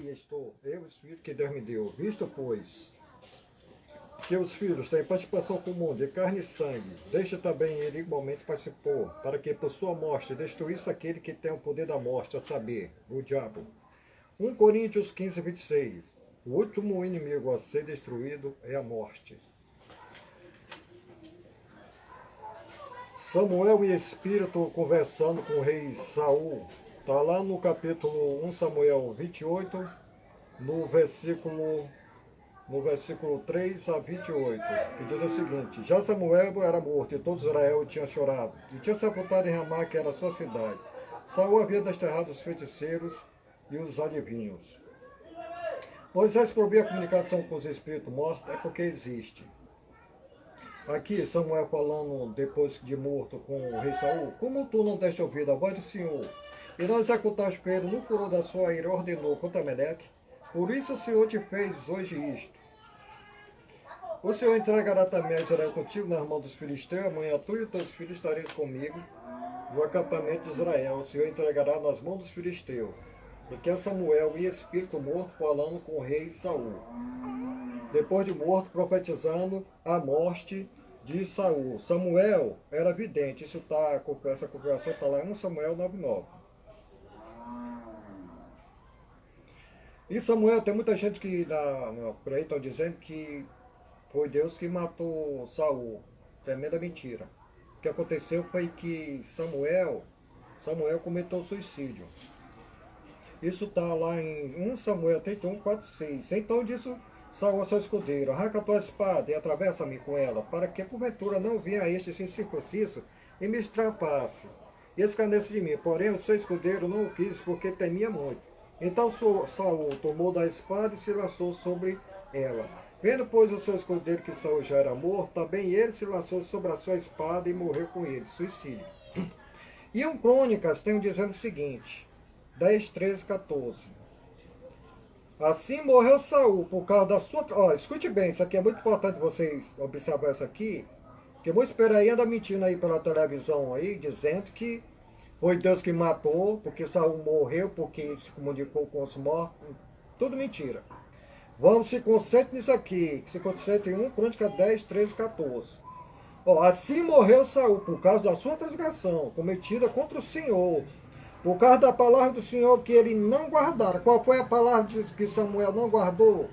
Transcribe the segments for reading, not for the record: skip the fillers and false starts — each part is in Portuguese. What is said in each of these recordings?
Estou, eu, o Espírito que Deus me deu, visto, pois, que os filhos têm participação comum de carne e sangue, deixa também ele igualmente participou, para que por sua morte destruísse aquele que tem o poder da morte, a saber, o diabo. 1 Coríntios 15, 26. O último inimigo a ser destruído é a morte. Samuel e Espírito conversando com o rei Saul. Está lá no capítulo 1 Samuel 28, no versículo 3 a 28, que diz o seguinte: Já Samuel era morto, e todo Israel tinha chorado, e tinha sepultado em Ramá, que era a sua cidade. Saul havia desterrado os feiticeiros e os adivinhos. Moisés proibia a comunicação com os espíritos mortos, é porque existe. Aqui Samuel falando depois de morto com o rei Saul: Como tu não deste ouvir a voz do Senhor, e não executaste com ele no furor da sua ira, ordenou contra Meleque, por isso o Senhor te fez hoje isto. O Senhor entregará também a Israel contigo nas mãos dos filisteus, amanhã tu e os teus filhos estareis comigo no acampamento de Israel. O Senhor entregará nas mãos dos filisteus. E que é Samuel e espírito morto falando com o rei Saul. Depois de morto, profetizando a morte de Saul. Samuel era vidente. Essa configuração está lá em 1 Samuel 9:9. E Samuel, tem muita gente que por aí estão dizendo que foi Deus que matou Saul. Tremenda mentira. O que aconteceu foi que Samuel cometeu suicídio. Isso está lá em 1 Samuel 31, 4, 6. Então disse Saul ao seu escudeiro: Arranca a tua espada e atravessa-me com ela, para que porventura não venha este sem circunciso e me estrapasse. E escarneça de mim. Porém o seu escudeiro não o quis, porque temia muito. Então Saul tomou da espada e se lançou sobre ela. Vendo, pois, o seu escudeiro que Saul já era morto, também ele se lançou sobre a sua espada e morreu com ele. Suicídio. E um Crônicas tem dizendo o seguinte: 10, 13, 14. Assim morreu Saul por causa da sua... escute bem, isso aqui é muito importante vocês observar isso aqui, que muitos por aí andam mentindo aí pela televisão aí, dizendo que foi Deus que matou, porque Saul morreu, porque se comunicou com os mortos. Tudo mentira. Vamos se concentrar nisso aqui, que se concentra em 1 Crônica 10, 13, 14. Assim morreu Saul por causa da sua transgressão, cometida contra o Senhor, por causa da palavra do Senhor que ele não guardara. Qual foi a palavra que Samuel não guardou?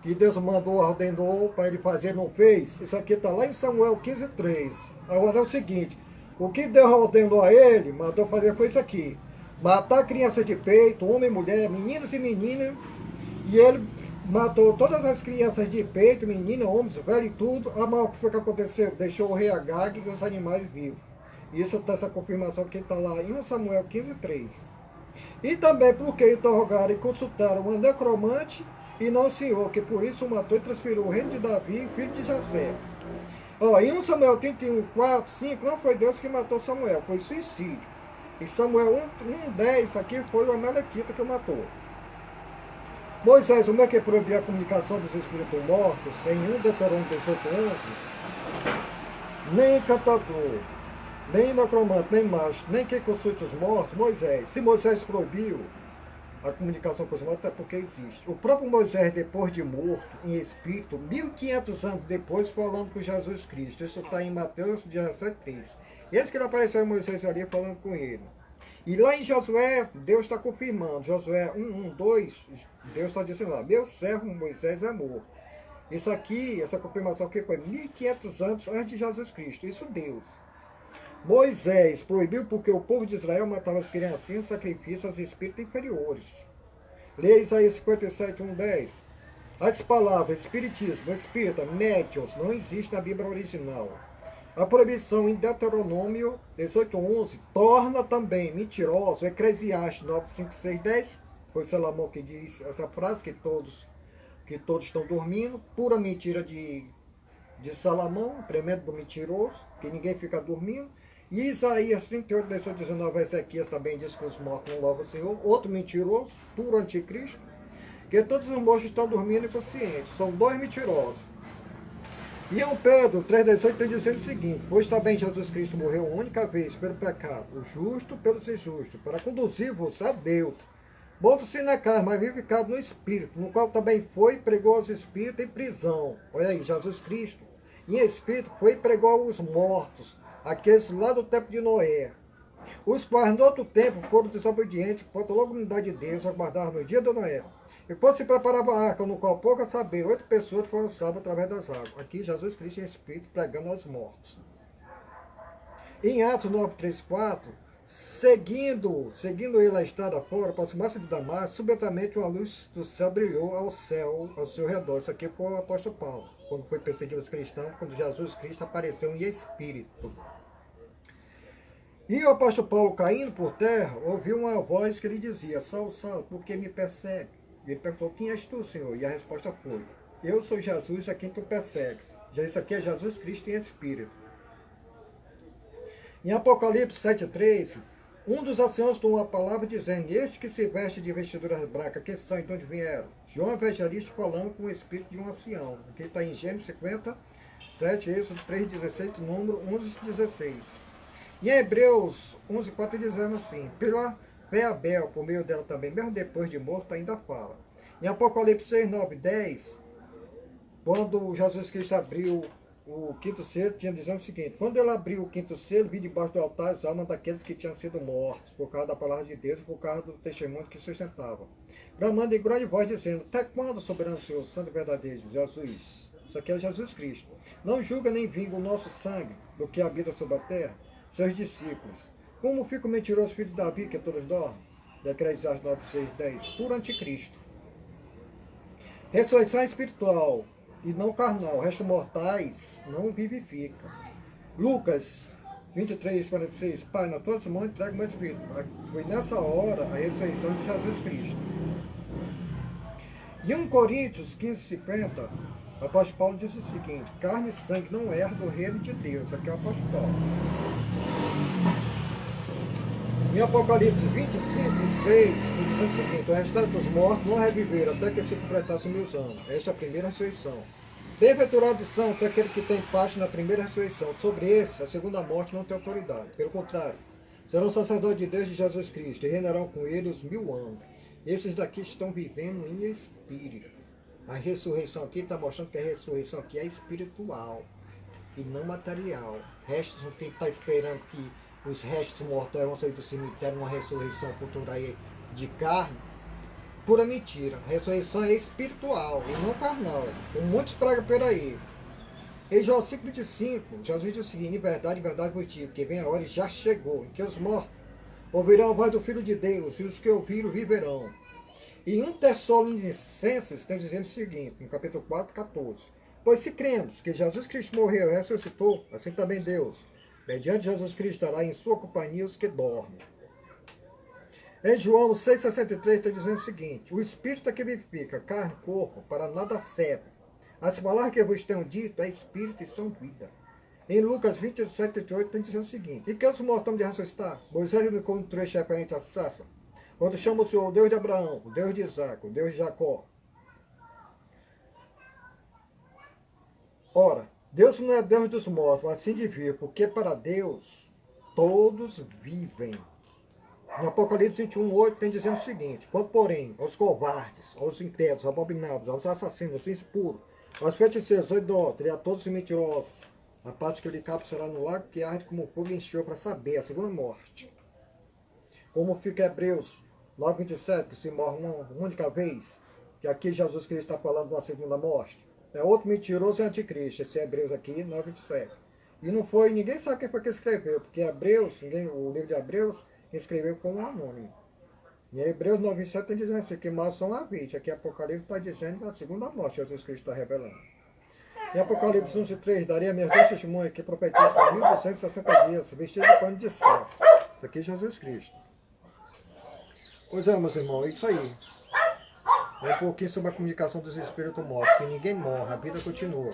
Que Deus mandou, ordenou para ele fazer, não fez? Isso aqui está lá em Samuel 15, 3. Agora é o seguinte: o que Deus ordenou a ele, mandou fazer, foi isso aqui: matar crianças de peito, homem e mulher, meninos e meninas. E ele matou todas as crianças de peito, meninas, homens, velhos e tudo. O que foi que aconteceu? Deixou o rei Agag e os animais vivos. Isso está essa confirmação que está lá em 1 Samuel 15, 3. E também porque interrogaram e consultaram o necromante e não o Senhor, que por isso o matou e transferiu o reino de Davi, filho de Jessé. Em 1 Samuel 31, 4, 5, não foi Deus que matou Samuel, foi suicídio. Em Samuel 1, 10, aqui foi o Amalequita que o matou. Moisés, como é que proibia a comunicação dos espíritos mortos, em 1 Deuteronômio 18, 11? Nem cantador, nem necromante, nem macho, nem quem consulte os mortos. Moisés, se Moisés proibiu a comunicação com os mortos, é porque existe. O próprio Moisés, depois de morto, em espírito, 1500 anos depois, falando com Jesus Cristo. Isso está em Mateus 17:3. Esse que ele apareceu em Moisés ali falando com ele. E lá em Josué, Deus está confirmando. Josué 1, 2, Deus está dizendo lá: meu servo Moisés é morto. Isso aqui, essa confirmação aqui foi 1500 anos antes de Jesus Cristo. Isso Deus. Moisés proibiu porque o povo de Israel matava as criancinhas em sacrifício aos espíritos inferiores. Leia Isaías 57, 1, 10. As palavras espiritismo, espírita, médiuns não existem na Bíblia original. A proibição em Deuteronômio 18:11 torna também mentiroso Eclesiastes 9:5, 6, 10. Foi Salomão que diz essa frase, que todos estão dormindo. Pura mentira de Salomão, tremendo mentiroso, que ninguém fica dormindo. E Isaías 38, 18, 19, Ezequias também diz que os mortos não louvam o Senhor. Outro mentiroso, puro anticristo, que todos os mortos estão dormindo inconscientes. São dois mentirosos. E em Pedro 3,18 tem dizendo o seguinte: pois também Jesus Cristo morreu uma única vez pelo pecado, o justo pelos injustos, para conduzir-vos a Deus. Morto-se na carne, mas vivificado no Espírito, no qual também foi e pregou aos espíritos em prisão. Olha aí, Jesus Cristo. Em Espírito foi e pregou aos mortos, aqueles lá do tempo de Noé. Os quais no outro tempo foram desobedientes, quanto à longanimidade de Deus, aguardaram no dia de Noé. E quando se preparava a arca, no qual pouco a saber, 8 pessoas foram salvas através das águas. Aqui Jesus Cristo em Espírito pregando aos mortos. Em Atos 9, 3, 4, seguindo ele a estrada fora, aproximasse de Damasco, subitamente uma luz do céu brilhou ao seu redor. Isso aqui foi o apóstolo Paulo, quando foi perseguido os cristãos, quando Jesus Cristo apareceu em Espírito. E o apóstolo Paulo, caindo por terra, ouviu uma voz que lhe dizia: Saulo, Saulo, por que me persegue? E ele perguntou: quem és tu, Senhor? E a resposta foi: eu sou Jesus a quem tu persegues. Já isso aqui é Jesus Cristo em Espírito. Em Apocalipse 7,3, um dos anciãos tomou a palavra dizendo: este que se veste de vestiduras brancas, quem são e de onde vieram? João Evangelista falando com o espírito de um ancião. Aqui está em Gênesis 57, Êxodo 3,16, número 11,16. E em Hebreus 11,4 dizendo assim: pela fé Abel, por meio dela também, mesmo depois de morto, ainda fala. Em Apocalipse 6, 9, 10, quando Jesus Cristo abriu o quinto selo, tinha dizendo o seguinte: quando ele abriu o quinto selo, vi debaixo do altar as almas daqueles que tinham sido mortos, por causa da palavra de Deus e por causa do testemunho que sustentavam. Bramando em grande voz, dizendo: até quando, soberano Senhor, santo e verdadeiro, Jesus? Isso aqui é Jesus Cristo. Não julga nem vinga o nosso sangue do que habita sobre a terra, seus discípulos. Como fica o mentiroso filho de Davi, que todos dormem? Eclesiastes 9, 6, 10. Por anticristo. Ressurreição espiritual e não carnal. Restos mortais não vivifica. Lucas 23, 46. Pai, nas tuas mãos entrego meu espírito. Foi nessa hora a ressurreição de Jesus Cristo. E 1 Coríntios 15, 50, o apóstolo Paulo diz o seguinte: carne e sangue não herda do reino de Deus. Aqui é o apóstolo Paulo. Em Apocalipse 25, 6, tem dizendo o seguinte: o restante dos mortos não reviveram até que se completasse 1000 anos. Esta é a primeira ressurreição. Bem-aventurado são aquele que tem parte na primeira ressurreição. Sobre esse, a segunda morte não tem autoridade. Pelo contrário, serão sacerdotes de Deus e de Jesus Cristo e reinarão com ele os 1000 anos. Esses daqui estão vivendo em espírito. A ressurreição aqui está mostrando que a ressurreição aqui é espiritual e não material. Restos não tem que estar esperando que os restos mortais vão sair do cemitério, uma ressurreição futura aí de carne. Pura mentira. A ressurreição é espiritual e não carnal. Como muitos pregam por aí. Em João 5,25, Jesus diz o seguinte: em verdade vos digo, que vem a hora e já chegou, em que os mortos ouvirão a voz do Filho de Deus, e os que ouviram viverão. E 1 Tessalonicenses tem dizendo o seguinte, no capítulo 4, 14. Pois se cremos que Jesus Cristo morreu e ressuscitou, assim também Deus, mediante Jesus Cristo, estará em sua companhia os que dormem. Em João 6,63 está dizendo o seguinte: o Espírito é que vivifica, carne e corpo, para nada serve. As palavras que eu vos tenho dito é Espírito e são vida. Em Lucas 27,38 está dizendo o seguinte: e que os mortos de ressuscitar? Moisés me contou um trecho referente a Sassa, quando chama o Senhor o Deus de Abraão, o Deus de Isaac, o Deus de Jacó. Ora, Deus não é Deus dos mortos, mas sim de vivos, porque para Deus todos vivem. No Apocalipse 21,8 tem dizendo o seguinte: quanto porém aos covardes, aos incrédulos, aos abomináveis, aos assassinos, aos impuros, aos feiticeiros, aos idólatras e a todos os mentirosos, a parte que lhe cabe será no lago que arde como fogo e encheu para saber a segunda morte. Como fica Hebreus 9,27, que se morre uma única vez, que aqui Jesus Cristo está falando de uma segunda morte. É outro mentiroso e anticristo, esse Hebreus aqui, 9,27. E não foi, ninguém sabe quem foi que escreveu, porque Hebreus, o livro de Hebreus, escreveu com um anônimo. Em Hebreus 9,7 está dizendo assim, que maus são a vítima. Aqui Apocalipse está dizendo que a segunda morte Jesus Cristo está revelando. Em Apocalipse 11:3, darei a minhas duas testemunhas que profetizam por 1260 dias, vestidos de pano de saco. Isso aqui é Jesus Cristo. Pois é, meus irmãos, é isso aí. É um pouquinho sobre a comunicação dos espíritos mortos, que ninguém morre, a vida continua.